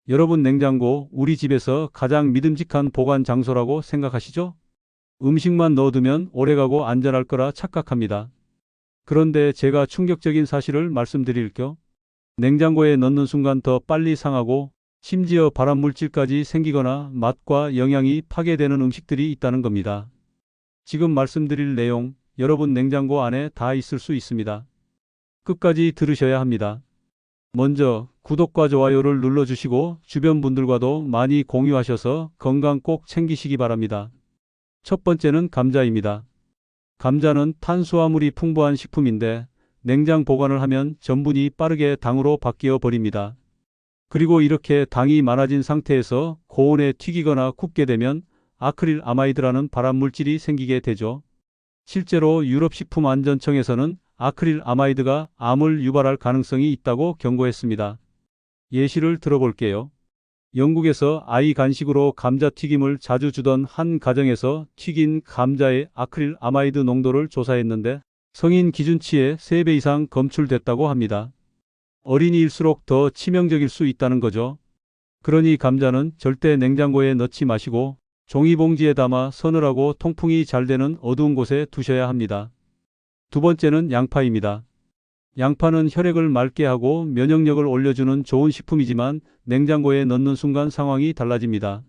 여러분, 냉장고 우리 집에서 가장 믿음직한 보관 장소라고 생각하시죠? 음식만 넣어두면 오래가고 안전할 거라 착각합니다. 그런데 제가 충격적인 사실을 말씀드릴게요. 냉장고에 넣는 순간 더 빨리 상하고 심지어 발암물질까지 생기거나 맛과 영양이 파괴되는 음식들이 있다는 겁니다. 지금 말씀드릴 내용, 여러분 냉장고 안에 다 있을 수 있습니다. 끝까지 들으셔야 합니다. 먼저 구독과 좋아요를 눌러주시고 주변 분들과도 많이 공유하셔서 건강 꼭 챙기시기 바랍니다. 첫 번째는 감자입니다. 감자는 탄수화물이 풍부한 식품인데 냉장 보관을 하면 전분이 빠르게 당으로 바뀌어 버립니다. 그리고 이렇게 당이 많아진 상태에서 고온에 튀기거나 굽게 되면 아크릴 아마이드라는 발암물질이 생기게 되죠. 실제로 유럽식품안전청에서는 아크릴 아마이드가 암을 유발할 가능성이 있다고 경고했습니다. 예시를 들어볼게요. 영국에서 아이 간식으로 감자튀김을 자주 주던 한 가정에서 튀긴 감자의 아크릴 아마이드 농도를 조사했는데 성인 기준치의 3배 이상 검출됐다고 합니다. 어린이일수록 더 치명적일 수 있다는 거죠. 그러니 감자는 절대 냉장고에 넣지 마시고 종이봉지에 담아 서늘하고 통풍이 잘 되는 어두운 곳에 두셔야 합니다. 두 번째는 양파입니다. 양파는 혈액을 맑게 하고 면역력을 올려주는 좋은 식품이지만 냉장고에 넣는 순간 상황이 달라집니다.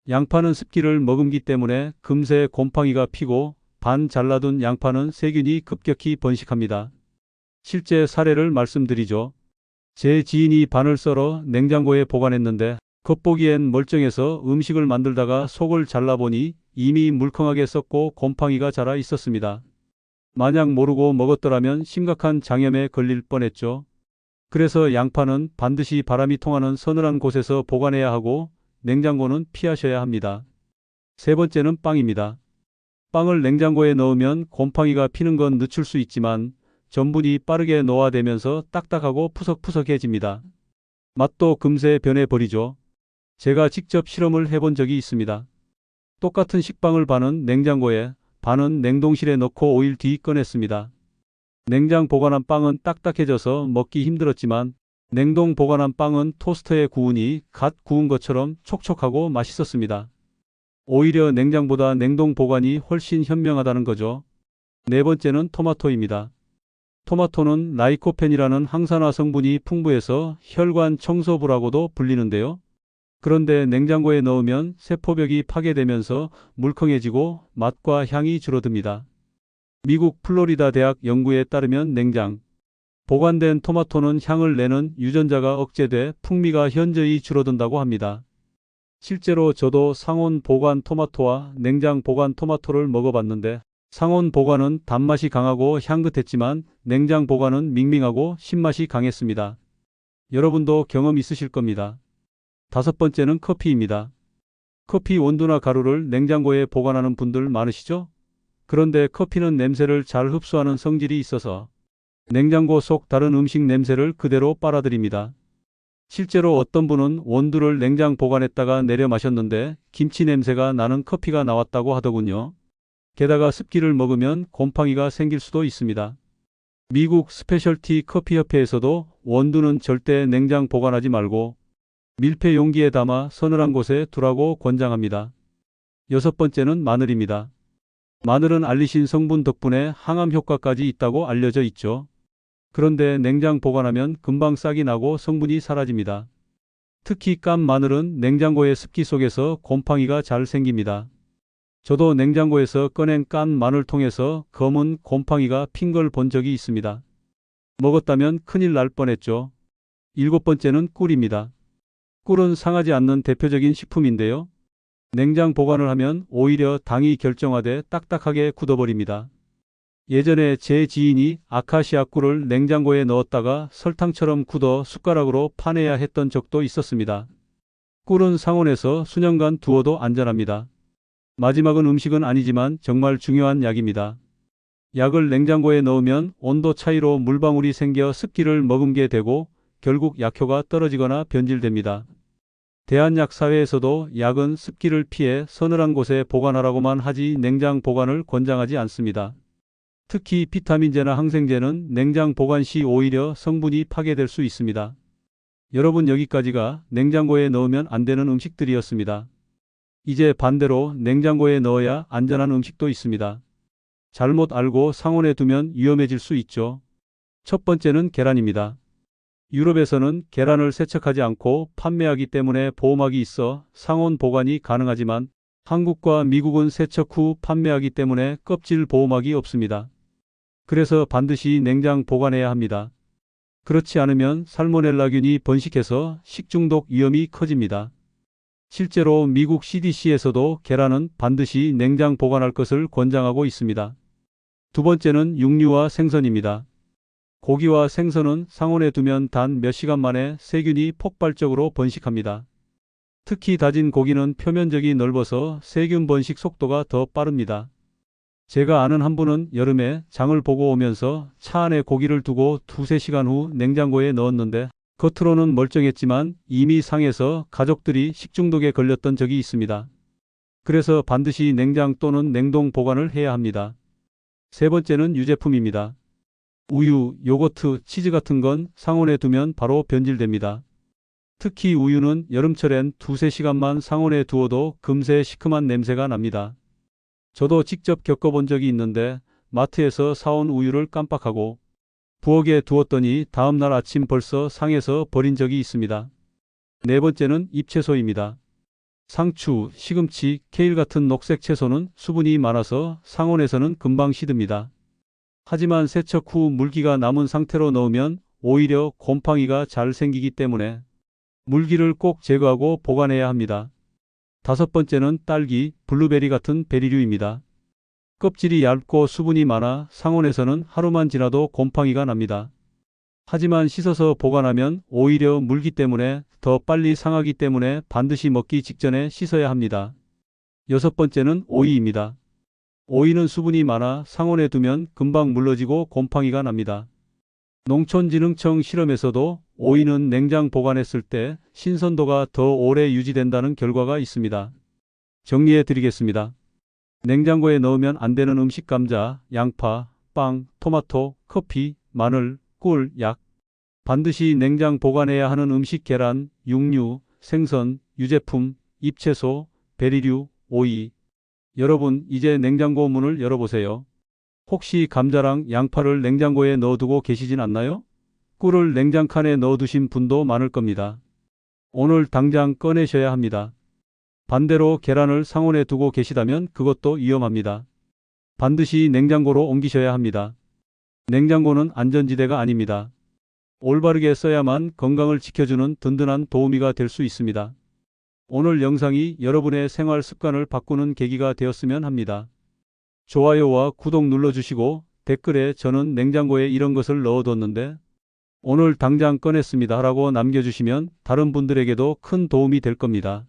양파는 습기를 머금기 때문에 금세 곰팡이가 피고 반 잘라둔 양파는 세균이 급격히 번식합니다. 실제 사례를 말씀드리죠. 제 지인이 반을 썰어 냉장고에 보관했는데 겉보기엔 멀쩡해서 음식을 만들다가 속을 잘라보니 이미 물컹하게 썩고 곰팡이가 자라 있었습니다. 만약 모르고 먹었더라면 심각한 장염에 걸릴 뻔했죠. 그래서 양파는 반드시 바람이 통하는 서늘한 곳에서 보관해야 하고 냉장고는 피하셔야 합니다. 세 번째는 빵입니다. 빵을 냉장고에 넣으면 곰팡이가 피는 건 늦출 수 있지만 전분이 빠르게 노화되면서 딱딱하고 푸석푸석해집니다. 맛도 금세 변해버리죠. 제가 직접 실험을 해본 적이 있습니다. 똑같은 식빵을 반은 냉장고에 반은 냉동실에 넣고 5일 뒤 꺼냈습니다. 냉장 보관한 빵은 딱딱해져서 먹기 힘들었지만 냉동 보관한 빵은 토스터에 구우니 갓 구운 것처럼 촉촉하고 맛있었습니다. 오히려 냉장보다 냉동 보관이 훨씬 현명하다는 거죠. 네 번째는 토마토입니다. 토마토는 라이코펜이라는 항산화 성분이 풍부해서 혈관 청소부라고도 불리는데요. 그런데 냉장고에 넣으면 세포벽이 파괴되면서 물컹해지고 맛과 향이 줄어듭니다. 미국 플로리다 대학 연구에 따르면 냉장 보관된 토마토는 향을 내는 유전자가 억제돼 풍미가 현저히 줄어든다고 합니다. 실제로 저도 상온 보관 토마토와 냉장 보관 토마토를 먹어봤는데 상온 보관은 단맛이 강하고 향긋했지만 냉장 보관은 밍밍하고 신맛이 강했습니다. 여러분도 경험 있으실 겁니다. 다섯 번째는 커피입니다. 커피 원두나 가루를 냉장고에 보관하는 분들 많으시죠? 그런데 커피는 냄새를 잘 흡수하는 성질이 있어서 냉장고 속 다른 음식 냄새를 그대로 빨아들입니다. 실제로 어떤 분은 원두를 냉장 보관했다가 내려 마셨는데 김치 냄새가 나는 커피가 나왔다고 하더군요. 게다가 습기를 먹으면 곰팡이가 생길 수도 있습니다. 미국 스페셜티 커피협회에서도 원두는 절대 냉장 보관하지 말고 밀폐 용기에 담아 서늘한 곳에 두라고 권장합니다. 여섯 번째는 마늘입니다. 마늘은 알리신 성분 덕분에 항암 효과까지 있다고 알려져 있죠. 그런데 냉장 보관하면 금방 싹이 나고 성분이 사라집니다. 특히 깐 마늘은 냉장고의 습기 속에서 곰팡이가 잘 생깁니다. 저도 냉장고에서 꺼낸 깐 마늘통에서 검은 곰팡이가 핀 걸 본 적이 있습니다. 먹었다면 큰일 날 뻔했죠. 일곱 번째는 꿀입니다. 꿀은 상하지 않는 대표적인 식품인데요. 냉장 보관을 하면 오히려 당이 결정화돼 딱딱하게 굳어버립니다. 예전에 제 지인이 아카시아 꿀을 냉장고에 넣었다가 설탕처럼 굳어 숟가락으로 파내야 했던 적도 있었습니다. 꿀은 상온에서 수년간 두어도 안전합니다. 마지막은 음식은 아니지만 정말 중요한 약입니다. 약을 냉장고에 넣으면 온도 차이로 물방울이 생겨 습기를 머금게 되고 결국 약효가 떨어지거나 변질됩니다. 대한약사회에서도 약은 습기를 피해 서늘한 곳에 보관하라고만 하지 냉장 보관을 권장하지 않습니다. 특히 비타민제나 항생제는 냉장 보관 시 오히려 성분이 파괴될 수 있습니다. 여러분, 여기까지가 냉장고에 넣으면 안 되는 음식들이었습니다. 이제 반대로 냉장고에 넣어야 안전한 음식도 있습니다. 잘못 알고 상온에 두면 위험해질 수 있죠. 첫 번째는 계란입니다. 유럽에서는 계란을 세척하지 않고 판매하기 때문에 보호막이 있어 상온 보관이 가능하지만 한국과 미국은 세척 후 판매하기 때문에 껍질 보호막이 없습니다. 그래서 반드시 냉장 보관해야 합니다. 그렇지 않으면 살모넬라균이 번식해서 식중독 위험이 커집니다. 실제로 미국 CDC에서도 계란은 반드시 냉장 보관할 것을 권장하고 있습니다. 두 번째는 육류와 생선입니다. 고기와 생선은 상온에 두면 단 몇 시간 만에 세균이 폭발적으로 번식합니다. 특히 다진 고기는 표면적이 넓어서 세균 번식 속도가 더 빠릅니다. 제가 아는 한 분은 여름에 장을 보고 오면서 차 안에 고기를 두고 2~3시간 후 냉장고에 넣었는데 겉으로는 멀쩡했지만 이미 상해서 가족들이 식중독에 걸렸던 적이 있습니다. 그래서 반드시 냉장 또는 냉동 보관을 해야 합니다. 세 번째는 유제품입니다. 우유, 요거트, 치즈 같은 건 상온에 두면 바로 변질됩니다. 특히 우유는 여름철엔 2~3시간만 상온에 두어도 금세 시큼한 냄새가 납니다. 저도 직접 겪어본 적이 있는데 마트에서 사온 우유를 깜빡하고 부엌에 두었더니 다음날 아침 벌써 상해서 버린 적이 있습니다. 네 번째는 잎채소입니다. 상추, 시금치, 케일 같은 녹색 채소는 수분이 많아서 상온에서는 금방 시듭니다. 하지만 세척 후 물기가 남은 상태로 넣으면 오히려 곰팡이가 잘 생기기 때문에 물기를 꼭 제거하고 보관해야 합니다. 다섯 번째는 딸기, 블루베리 같은 베리류입니다. 껍질이 얇고 수분이 많아 상온에서는 하루만 지나도 곰팡이가 납니다. 하지만 씻어서 보관하면 오히려 물기 때문에 더 빨리 상하기 때문에 반드시 먹기 직전에 씻어야 합니다. 여섯 번째는 오이입니다. 오이는 수분이 많아 상온에 두면 금방 물러지고 곰팡이가 납니다. 농촌진흥청 실험에서도 오이는 냉장 보관했을 때 신선도가 더 오래 유지된다는 결과가 있습니다. 정리해 드리겠습니다. 냉장고에 넣으면 안 되는 음식: 감자, 양파, 빵, 토마토, 커피, 마늘, 꿀, 약. 반드시 냉장 보관해야 하는 음식: 계란, 육류, 생선, 유제품, 잎채소, 베리류, 오이. 여러분, 이제 냉장고 문을 열어보세요. 혹시 감자랑 양파를 냉장고에 넣어두고 계시진 않나요? 꿀을 냉장칸에 넣어두신 분도 많을 겁니다. 오늘 당장 꺼내셔야 합니다. 반대로 계란을 상온에 두고 계시다면 그것도 위험합니다. 반드시 냉장고로 옮기셔야 합니다. 냉장고는 안전지대가 아닙니다. 올바르게 써야만 건강을 지켜주는 든든한 도우미가 될 수 있습니다. 오늘 영상이 여러분의 생활 습관을 바꾸는 계기가 되었으면 합니다. 좋아요와 구독 눌러주시고 댓글에 "저는 냉장고에 이런 것을 넣어뒀는데 오늘 당장 꺼냈습니다" 라고 남겨주시면 다른 분들에게도 큰 도움이 될 겁니다.